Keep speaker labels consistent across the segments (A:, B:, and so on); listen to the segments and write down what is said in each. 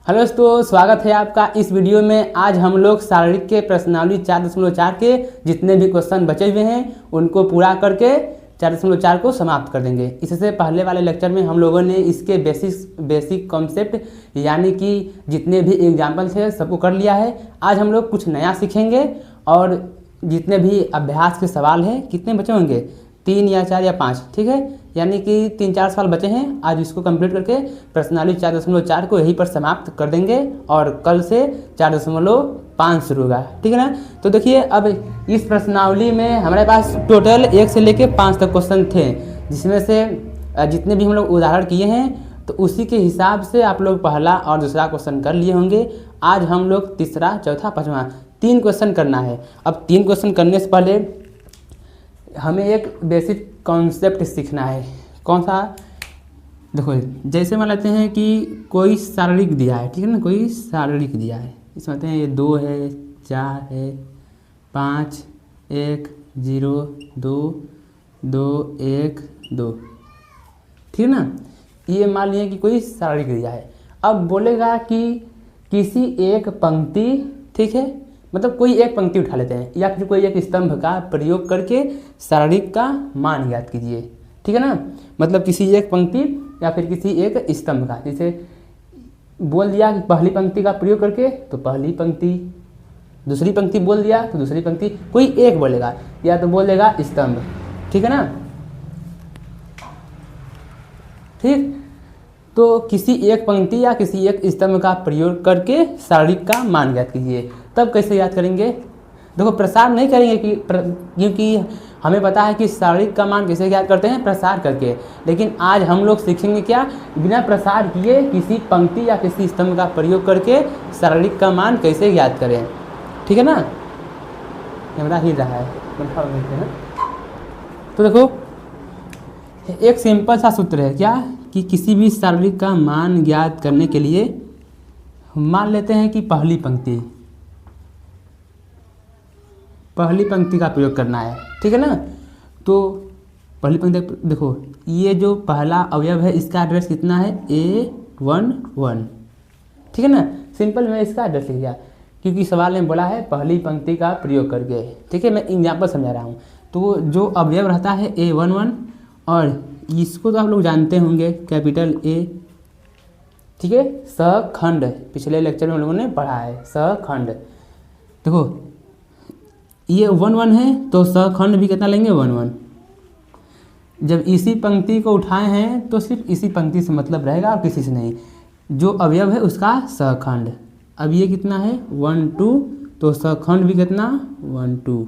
A: Hello दोस्तों, स्वागत है आपका इस वीडियो में। आज हम लोग शारीरिक के प्रश्नावली 4.4 के जितने भी क्वेश्चन बचे हुए हैं उनको पूरा करके 4.4 को समाप्त कर देंगे। इससे पहले वाले लेक्चर में हम लोगों ने इसके बेसिक कॉन्सेप्ट यानी कि जितने भी एग्जाम्पल थे सबको कर लिया है। आज हम लोग कुछ नया सीखेंगे और जितने भी अभ्यास के सवाल हैं, कितने बचे होंगे 3 या 4 या 5, ठीक है, यानी कि 3-4 सवाल बचे हैं। आज इसको कंप्लीट करके प्रश्नावली 4.4 को यहीं पर समाप्त कर देंगे और कल से 4.5 शुरू होगा, ठीक है ना। तो देखिए, अब इस प्रश्नावली में हमारे पास टोटल 1 से लेकर 5 तक क्वेश्चन थे, जिसमें से जितने भी हम लोग उदाहरण किए हैं तो उसी के हिसाब से आप लोग पहला और दूसरा क्वेश्चन कर लिए होंगे। आज हम लोग तीसरा, चौथा, पाँचवा 3 क्वेश्चन करना है। अब 3 क्वेश्चन करने से पहले हमें एक बेसिक कॉन्सेप्ट सीखना है। कौन सा? देखो, जैसे मान लेते हैं कि कोई शारीरिक दिया है, ठीक है ना, कोई शारीरिक दिया है। इसमें कहते हैं ये 2 है, 4 है, 5, 1, 0, 2, 2, 1, 2, ठीक है ना। ये मान लिया कि कोई शारीरिक दिया है। अब बोलेगा कि किसी एक पंक्ति, ठीक है, मतलब कोई एक पंक्ति उठा लेते हैं या फिर कोई एक स्तंभ का प्रयोग करके शारीरिक का मान ज्ञात कीजिए, ठीक है ना। मतलब किसी एक पंक्ति या फिर किसी एक स्तंभ का, जैसे बोल दिया कि पहली पंक्ति का प्रयोग करके तो पहली पंक्ति, दूसरी पंक्ति बोल दिया तो दूसरी पंक्ति, कोई एक बोलेगा या तो बोल देगा स्तंभ, ठीक है ना। ठीक, तो किसी एक पंक्ति या किसी एक स्तंभ का प्रयोग करके शारीरिक का मान ज्ञात कीजिए। तब कैसे याद करेंगे? देखो, प्रसार नहीं करेंगे क्योंकि हमें पता है कि शारीरिक का मान कैसे ज्ञात करते हैं, प्रसार करके। लेकिन आज हम लोग सीखेंगे क्या, बिना प्रसार किए किसी पंक्ति या किसी स्तंभ का प्रयोग करके शारीरिक का मान कैसे ज्ञात करें, ठीक है ना। कैमरा हिल रहा है। तो देखो, एक सिंपल सा सूत्र है क्या, कि किसी भी शारीरिक का मान ज्ञात करने के लिए मान लेते हैं कि पहली पंक्ति का प्रयोग करना है, ठीक है ना। तो पहली पंक्ति देखो, ये जो पहला अवयव है इसका एड्रेस कितना है, A11, ठीक है ना। सिंपल में इसका एड्रेस लिख दिया क्योंकि सवाल में बोला है पहली पंक्ति का प्रयोग करके, ठीक है। मैं एग्जाम्पल समझा रहा हूँ। तो जो अवयव रहता है A11 और इसको तो आप लोग जानते होंगे, कैपिटल A, ठीक है, सखंड। पिछले लेक्चर में हम लोगों ने पढ़ा है सखंड। देखो, ये 1 है तो सखंड भी कितना लेंगे, 1। जब इसी पंक्ति को उठाए हैं तो सिर्फ इसी पंक्ति से मतलब रहेगा और किसी से नहीं। जो अवयव है उसका सखंड। अब ये कितना है, 1 2, तो सखंड भी कितना, 1 2।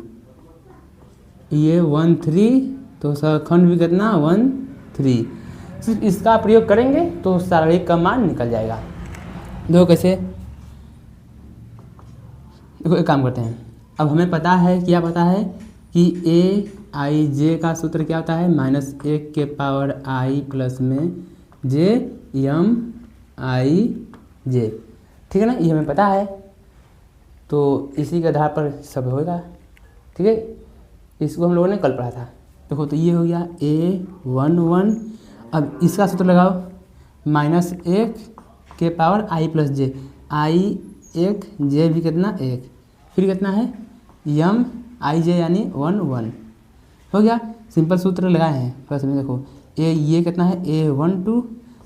A: ये 1 3, तो सखंड भी कितना, 1 3। सिर्फ इसका प्रयोग करेंगे तो शारीरिक का मान निकल जाएगा। देखो कैसे, देखो एक काम करते हैं। अब हमें पता है, क्या पता है कि AIJ का सूत्र क्या होता है, -1 के पावर I प्लस में JMIJ, ठीक है ना। ये हमें पता है, तो इसी के आधार पर सब होगा, ठीक है। इसको हम लोगों ने कल पढ़ा था। देखो, तो ये हो गया A11। अब इसका सूत्र लगाओ, -1 के power I plus J, I 1, J भी कितना, 1, फिर कितना है MIJ यानी 1 1, हो गया। सिंपल सूत्र लगाए हैं फर्स्ट में। देखो, ये कितना है, A12,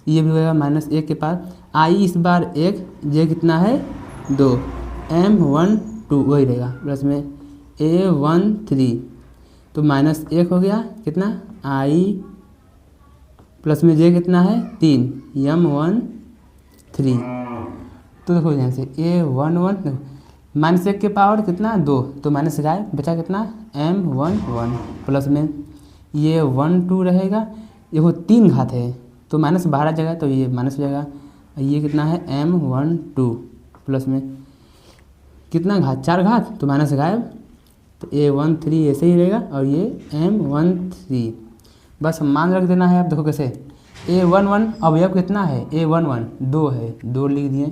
A: ये भी होगा -1 के पावर I इस बार 1, J कितना है 2, M12 वही रहेगा, प्लस में A13, तो -1 हो गया कितना, I प्लस में J कितना है 3, M13। तो देखो यहाँ से A11, -1 के पावर कितना, 2, तो माइनस गायब, बचा कितना, M11, प्लस में ये 1 2 रहेगा। देखो 3 घात है तो माइनस बाहर आ जाएगा, तो ये माइनस हो जाएगा। ये कितना है, M12, प्लस में कितना घात, 4 घात, तो माइनस गायब, तो A13 ऐसे ही रहेगा और ये M13। बस मान रख देना है। आप देखो कैसे, A11 अवयव कितना है, A11 2 है, 2 लिख दिए।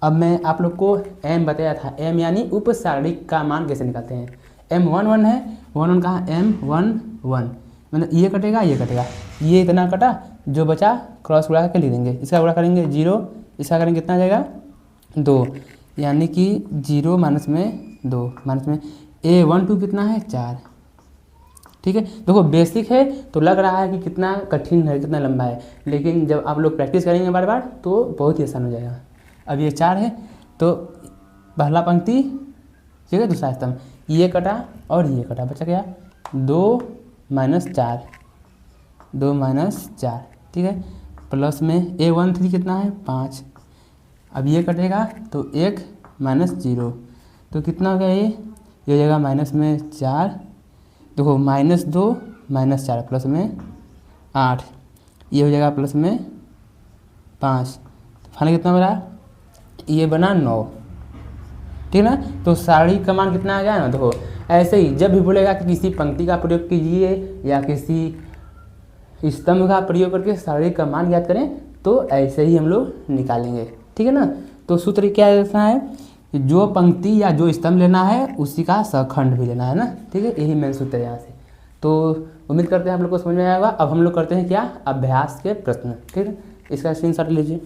A: अब मैं आप लोग को M बताया था, M यानी उपशारीरिक का मान कैसे निकालते हैं। M11 है, 11 कहाँ, M11, मतलब ये कटेगा, ये इतना कटा, जो बचा क्रॉस उड़ा करके लिख देंगे। इसका उड़ा करेंगे 0, इसका करेंगे कितना आ जाएगा 2, यानी कि 0 माइनस में 2 माइनस में A12 कितना है 4। ठीक है, देखो बेसिक है तो लग रहा है कि कितना कठिन है, कितना लंबा है, लेकिन जब आप लोग प्रैक्टिस करेंगे बार बार तो बहुत ही आसान हो जाएगा। अब ये 4 है तो पहला पंक्ति, ठीक है, दूसरा स्तंभ, ये कटा और ये कटा, बचा क्या 2 माइनस 4, 2 माइनस 4, ठीक है, प्लस में A13 कितना है 5। अब ये कटेगा तो 1 माइनस 0, तो कितना हो गया ये हो जाएगा माइनस में 4, देखो माइनस 2 माइनस 4 प्लस में 8, ये हो जाएगा प्लस में 5, फाइनल कितना बना, ये बना 9, ठीक है ना। तो सारणी का मान कितना आ गया ना, देखो ऐसे ही जब भी बोलेगा कि किसी पंक्ति का प्रयोग कीजिए या किसी स्तंभ का प्रयोग करके सारणी का मान ज्ञात करें तो ऐसे ही हम लोग निकालेंगे, ठीक है ना। तो सूत्र क्या रखना है, जो पंक्ति या जो स्तंभ लेना है उसी का सखंड भी लेना है ना, ठीक है, यही मेन सूत्र है यहाँ से। तो उम्मीद करते हैं आप लोग को समझ में आएगा। अब हम लोग करते हैं क्या, अभ्यास के प्रश्न, ठीक है, इसका स्क्रीनशॉट लीजिए।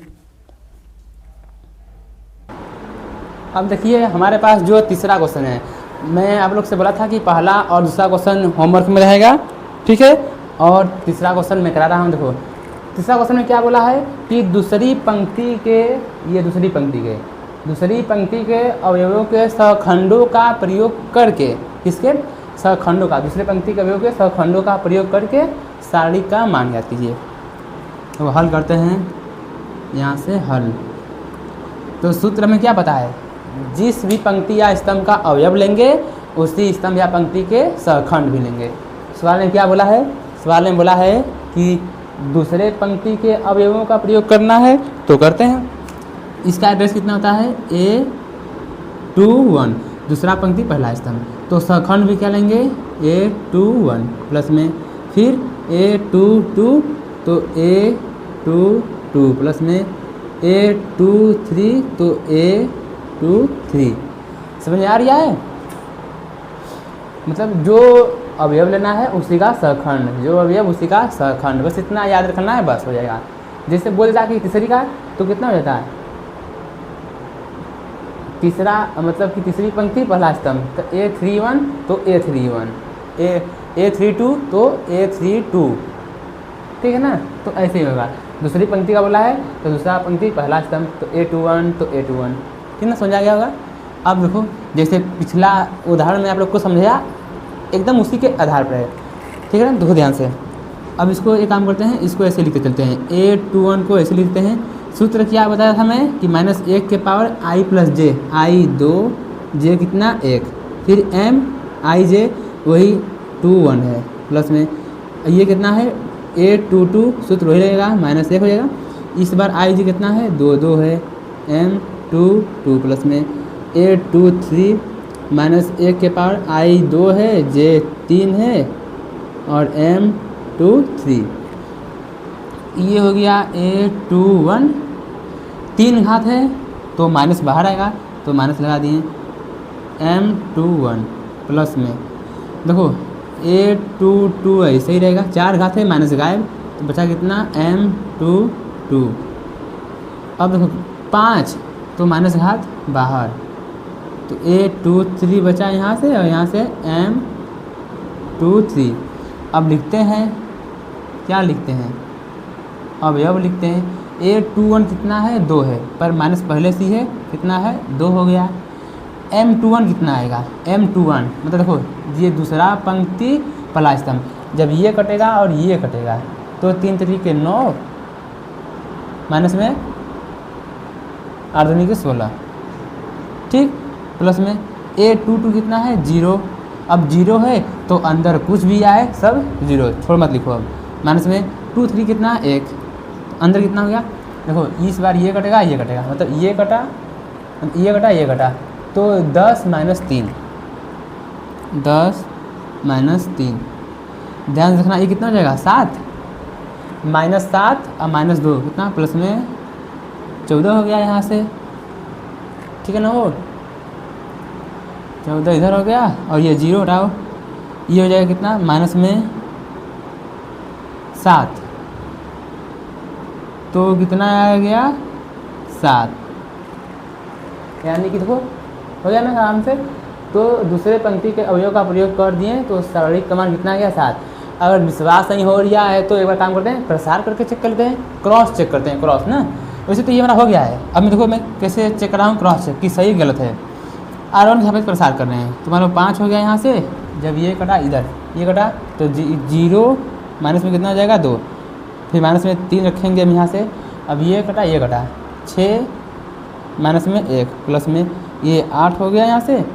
A: अब देखिए हमारे पास जो तीसरा क्वेश्चन है, मैं आप लोग से बोला था कि पहला और दूसरा क्वेश्चन होमवर्क में रहेगा, ठीक है, और तीसरा क्वेश्चन मैं करा रहा हूँ। देखो तीसरा क्वेश्चन में क्या बोला है कि दूसरी पंक्ति के अवयवों के सखंडों का प्रयोग करके, किसके सखंडों का, दूसरे पंक्ति के अवयवों के सखंडों का प्रयोग करके सारणी का मान ज्ञात कीजिए। तो हल करते हैं, यहाँ से हल। तो सूत्र में क्या पता है, जिस भी पंक्ति या स्तंभ का अवयव लेंगे उसी स्तंभ या पंक्ति के सखंड भी लेंगे। सवाल में क्या बोला है, सवाल में बोला है कि दूसरे पंक्ति के अवयवों का प्रयोग करना है तो करते हैं। इसका एड्रेस कितना होता है A21, दूसरा पंक्ति पहला स्तंभ, तो सखंड भी क्या लेंगे A21 प्लस में फिर A22, तो A22 प्लस में A23, तो A23। समझ आ रही है, मतलब जो अवयव लेना है उसी का सखंड, जो अवयव उसी का सखंड, बस इतना याद रखना है, बस हो जाएगा। जैसे बोल देता कि तीसरी का तो कितना हो जाता है, तीसरा मतलब कि तीसरी पंक्ति पहला स्तंभ, तो A31 तो A31, A32 तो A32, ठीक है ना। तो ऐसे ही होगा, दूसरी पंक्ति का बोला है तो दूसरा पंक्ति पहला स्तंभ, तो A21 तो A21, कितना समझा गया होगा। अब देखो जैसे पिछला उदाहरण में आप लोग को समझाया एकदम उसी के आधार पर है, ठीक है ना, देखो ध्यान से। अब इसको एक काम करते हैं, इसको ऐसे लिखते चलते हैं, A21 को ऐसे लिखते हैं। सूत्र क्या बताया था मैं कि -1 के power I plus J, I 2 जे कितना 1, फिर M I j वही 21 है, प्लस में ये कितना है A22, सूत्र वही रहेगा -1 हो जाएगा। इस बार I j कितना है 2 है, M22 प्लस में A23 -1 के पावर I 2 है, J 3 है और M23, ये हो गया A21, 3 घात है तो माइनस बाहर आएगा तो माइनस लगा दिए, M21 प्लस में देखो A22 ऐसे ही रहेगा, 4 घात है माइनस गायब तो बचा कितना M22। अब देखो 5 तो माइनस घात बाहर, तो A23 बचा यहाँ से और यहाँ से M23। अब लिखते हैं, क्या लिखते हैं, अवयव लिखते हैं। A21 कितना है 2 है, पर माइनस पहले से ही है, कितना है 2 हो गया। M21 कितना आएगा, M21 मतलब देखो ये दूसरा पंक्ति पहला स्तंभ, जब ये कटेगा और ये कटेगा तो 3 तरीके 9 माइनस में 8 दूनी के 16, ठीक, प्लस में A22 कितना है 0, अब 0 है तो अंदर कुछ भी आए सब 0, छोड़ मत लिखो। अब माइनस में 23 कितना 1, तो अंदर कितना हो गया, देखो इस बार ये कटेगा ये कटेगा, मतलब ये कटा ये कटा ये कटा, तो 10 - 3, 10 - 3, ध्यान से रखना ये कितना हो जाएगा 7, -7 और -2 कितना प्लस में 14 हो गया यहाँ से, ठीक है ना, वो 14 इधर हो गया और ये 0 हटाओ, ये हो जाएगा कितना माइनस में 7, तो कितना आ गया 7, यानी कि देखो हो गया ना आराम से। तो दूसरे पंक्ति के अवयव का प्रयोग कर दिए तो शारीरिक क्रमांक कितना आ गया 7। अगर विश्वास नहीं हो रहा है तो एक बार काम करते हैं, प्रसार करके चेक करते हैं, क्रॉस चेक करते हैं, क्रॉस ना। वैसे तो ये हमारा हो गया है। अब मैं देखो मैं कैसे चेक कर रहा हूँ, क्रॉस चेक कि सही गलत है। R1 यहाँ पे प्रसार कर रहे हैं तो मान लो 5 हो गया यहाँ से। जब ये कटा इधर, ये कटा तो 0 माइनस में कितना हो जाएगा 2, फिर माइनस में 3 रखेंगे हम यहाँ से। अब ये कटा 6 माइनस में 1 प्लस में ये 8 हो गया यहाँ से।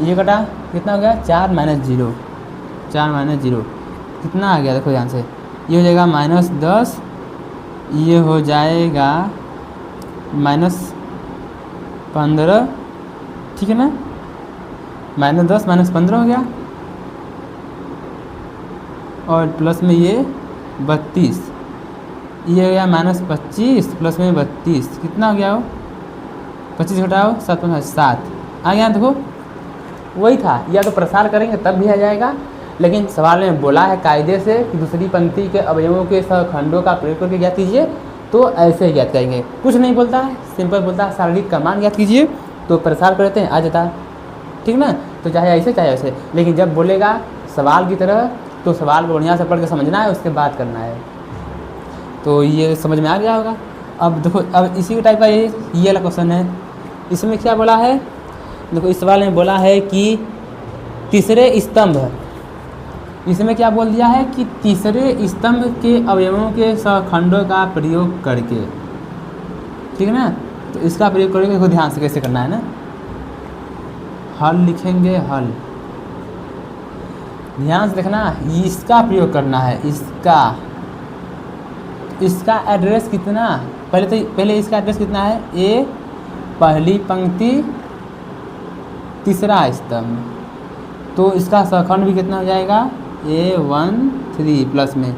A: ये कटा कितना हो गया 4 माइनस 0, 4 माइनस 0 कितना आ गया देखो यहाँ से। ये हो जाएगा -10, ये हो जाएगा -15, ठीक है ना। -10 -15 हो गया और प्लस में ये 32, ये हो गया -25 प्लस में 32 कितना हो गया हो 25 घटाओ 7 आ गया। देखो वही था, या तो प्रसार करेंगे तब भी आ जाएगा, लेकिन सवाल में बोला है कायदे से कि दूसरी पंक्ति के अवयवों के सहखंडों का प्रयोग करके ज्ञात कीजिए, तो ऐसे ही ज्ञात करेंगे। कुछ नहीं बोलता है, सिंपल बोलता है शारीरिक का मान ज्ञात कीजिए, तो प्रसार करते हैं आ जाता है, ठीक ना। तो चाहे ऐसे चाहे ऐसे, लेकिन जब बोलेगा सवाल की तरह तो सवाल को बढ़िया से पढ़ के समझना है, उसके बाद करना है। तो ये समझ में आ गया होगा। अब देखो अब इसी टाइप का ये वाला क्वेश्चन है। इसमें क्या बोला है, देखो इस सवाल में बोला है कि तीसरे स्तंभ, इसमें क्या बोल दिया है कि तीसरे स्तंभ के अवयवों के सहखंडों का प्रयोग करके, ठीक है ना। तो इसका प्रयोग करके देखो ध्यान से कैसे करना है ना। हल लिखेंगे, हल ध्यान से देखना, इसका प्रयोग करना है। इसका एड्रेस कितना, पहले इसका एड्रेस कितना है, ए पहली पंक्ति तीसरा स्तंभ, तो इसका सहखंड भी कितना हो जाएगा A1 3 प्लस में।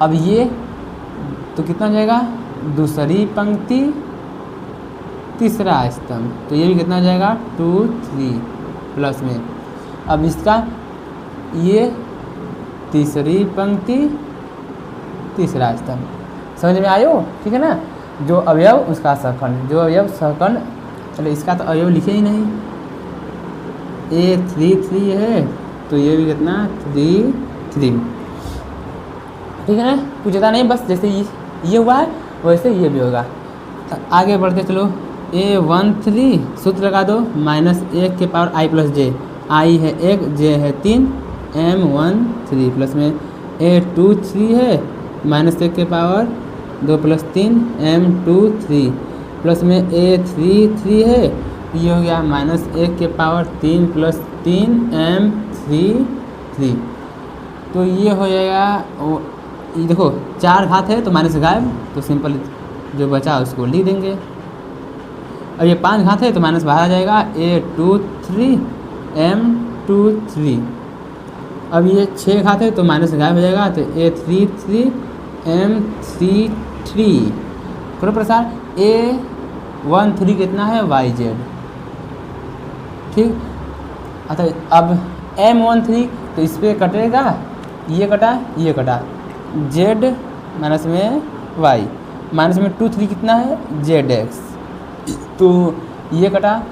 A: अब ये तो कितना हो जाएगा दूसरी पंक्ति तीसरा स्तंभ, तो ये भी कितना हो जाएगा 2 3 प्लस में। अब इसका ये तीसरी पंक्ति तीसरा स्तंभ, समझ में आयो, ठीक है ना। जो अवयव उसका सहखंड, जो अवयव सहखंड, चलो इसका तो अवयव लिखे ही नहीं, A3 है तो ये भी कितना 3 3, ठीक है ना। कुछ ज़्यादा नहीं, बस जैसे ये हुआ है वैसे ये भी होगा। आगे बढ़ते चलो, A1 3 सूत्र लगा दो, -1 के power i plus J, i है 1 j है 3 M1 3 प्लस में A2 3 है -1 के पावर 2 प्लस 3 M2 3 प्लस में A3 3 है, ये हो गया -1 के पावर 3 प्लस 3 M3 3। तो ये हो जाएगा, ये देखो 4 घात है तो माइनस गायब, तो सिंपल जो बचा उसको लिख देंगे। अब ये 5 घात है तो माइनस बाहर आ जाएगा, A2 3 M2 3। अब ये 6 घात है तो माइनस गायब हो जाएगा, तो A3 3 M3 3। करो प्रसार, A1 3 कितना है YZ, ठीक। अतः अब M1 3 तो इस पर कटेगा, ये कटा Z माइनस में Y, माइनस में 2 3 कितना है ZX, तो ये कटा,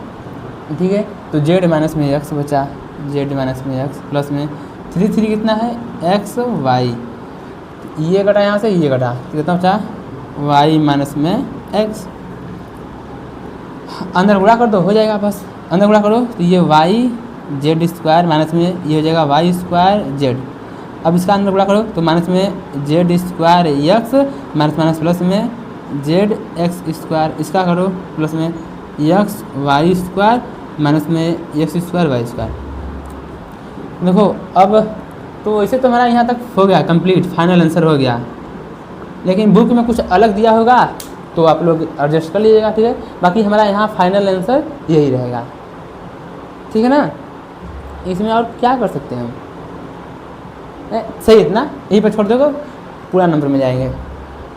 A: ठीक है। तो Z माइनस में X बचा, Z माइनस में X प्लस में 3 3 कितना है XY, ये कटा यहाँ से, ये कटा तो कितना बचा Y माइनस में X। अंदर गुणा कर दो हो जाएगा, बस अंदर गुणा करो तो ये YZ² माइनस में ये हो जाएगा Y² Z। अब इसका अंदर गुणा करो तो माइनस में Z² X माइनस प्लस में ZX², इसका करो प्लस में XY² माइनस में X² देखो अब तो वैसे तो हमारा यहाँ तक हो गया कंप्लीट, फाइनल आंसर हो गया। लेकिन बुक में कुछ अलग दिया होगा तो आप लोग एडजस्ट कर लीजिएगा, ठीक है। बाकी हमारा यहाँ फाइनल आंसर यही रहेगा, ठीक है ना। इसमें और क्या कर सकते हैं हम, सही इतना यहीं पर छोड़ दोगे पूरा नंबर में जाएंगे,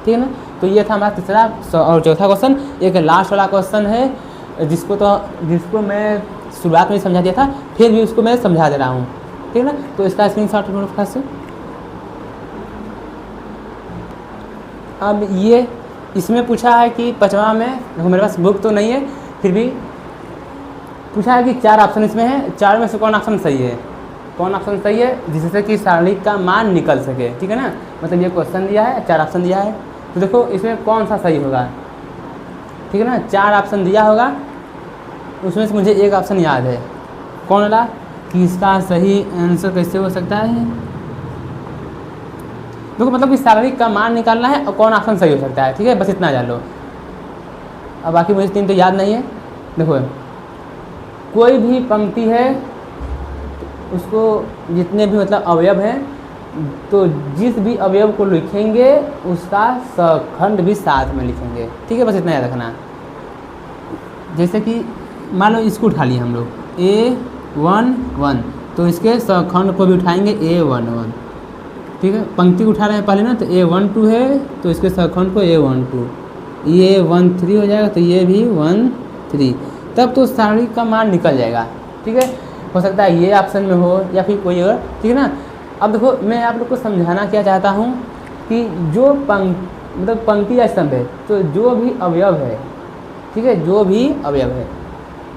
A: ठीक है ना। तो ये था हमारा तीसरा और चौथा क्वेश्चन। एक लास्ट वाला क्वेश्चन है जिसको मैं शुरुआत में समझा दिया था, फिर भी उसको मैं समझा दे रहा हूँ, ठीक है ना। तो इसका स्क्रीनशॉट लो फटाफट से। अब ये इसमें पूछा है कि 5वां में, देखो मेरे पास बुक तो नहीं है फिर भी पूछा है कि 4 ऑप्शन इसमें है, 4 में से कौन ऑप्शन सही है, कौन ऑप्शन सही है जिससे कि सारणिक का मान निकल सके, ठीक है ना। मतलब ये क्वेश्चन दिया है, 4 ऑप्शन दिया है, तो देखो इसमें कौन सा सही होगा, ठीक है ना। 4 ऑप्शन दिया होगा, उसमें से मुझे एक ऑप्शन याद है, कौन वाला, कि इसका सही आंसर कैसे हो सकता है। देखो मतलब कि सारणिक का मान निकालना है और कौन ऑप्शन सही हो सकता है, ठीक है, बस इतना जान लो। अब बाकी मुझे 3 तो याद नहीं है। देखो कोई भी पंक्ति है उसको जितने भी मतलब अवयव हैं, तो जिस भी अवयव को लिखेंगे उसका सखंड भी साथ में लिखेंगे, ठीक है, बस इतना याद रखना। जैसे कि मान लो इसको उठा लिए हम लोग A11, तो इसके सखंड को भी उठाएंगे A11, ठीक है। पंक्ति उठा रहे हैं पहले ना, तो A12 है तो इसके सखंड को A12, ये 13 हो जाएगा तो ये भी 13, तब तो सारणिक का मान निकल जाएगा, ठीक है। हो सकता है ये ऑप्शन में हो या फिर कोई और, ठीक है ना। अब देखो मैं आप लोग को समझाना क्या चाहता हूँ कि जो मतलब पंक्ति या स्तंभ है, तो जो भी अवयव है, ठीक है, जो भी अवयव है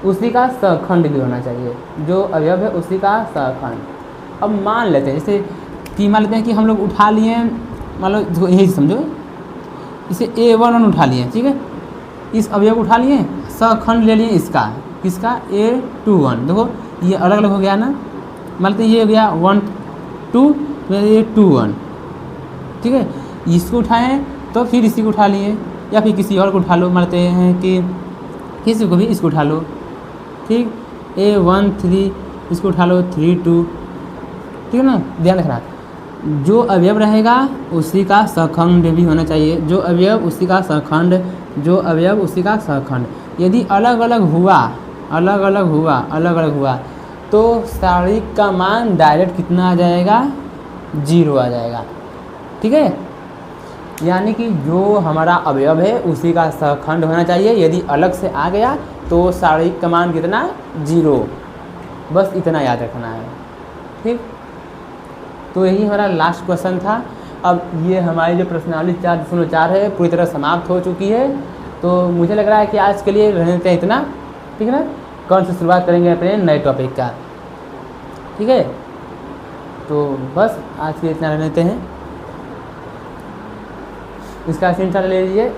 A: उसी का सखंड भी होना चाहिए, जो अवयव है उसी का सखंड। अब मान लेते हैं जैसे कि मान लेते हैं कि हम लोग उठा लिए, मान लो यही समझो, इसे A11 उठा लिए, ठीक है, इस अवयव को उठा लिए, सखंड ले लिए इसका, किसका, A21। देखो ये अलग अलग हो गया ना, मान लेते हैं ये हो गया 1 2, ये 2 1, ठीक है। इसको उठाएं तो फिर इसी को उठा लिए, या फिर किसी और को उठा लो, मान लेते हैं कि किसी को भी इसको उठा लो, ठीक, A13 इसको उठा लो 3 2, ठीक है ना। ध्यान रखना जो अवयव रहेगा उसी का सखंड भी होना चाहिए, जो अवयव उसी का सखंड, जो अवयव उसी का सखंड। यदि अलग अलग हुआ, अलग अलग हुआ तो सारणिक का मान डायरेक्ट कितना आ जाएगा, 0 आ जाएगा, ठीक है। यानी कि जो हमारा अवयव है उसी का सखंड होना चाहिए, यदि अलग से आ गया तो सारणिक का मान कितना, 0, बस इतना याद रखना है, ठीक। तो यही हमारा लास्ट क्वेश्चन था। अब ये हमारी जो प्रश्नावली 4.4 है पूरी तरह समाप्त हो चुकी है, तो मुझे लग रहा है कि आज के लिए रहने देते हैं इतना, ठीक है ना। कौन से शुरुआत करेंगे अपने नए टॉपिक का, ठीक है। तो बस आज के लिए इतना रहने देते हैं, इसका स्क्रीनशॉट ले लीजिए।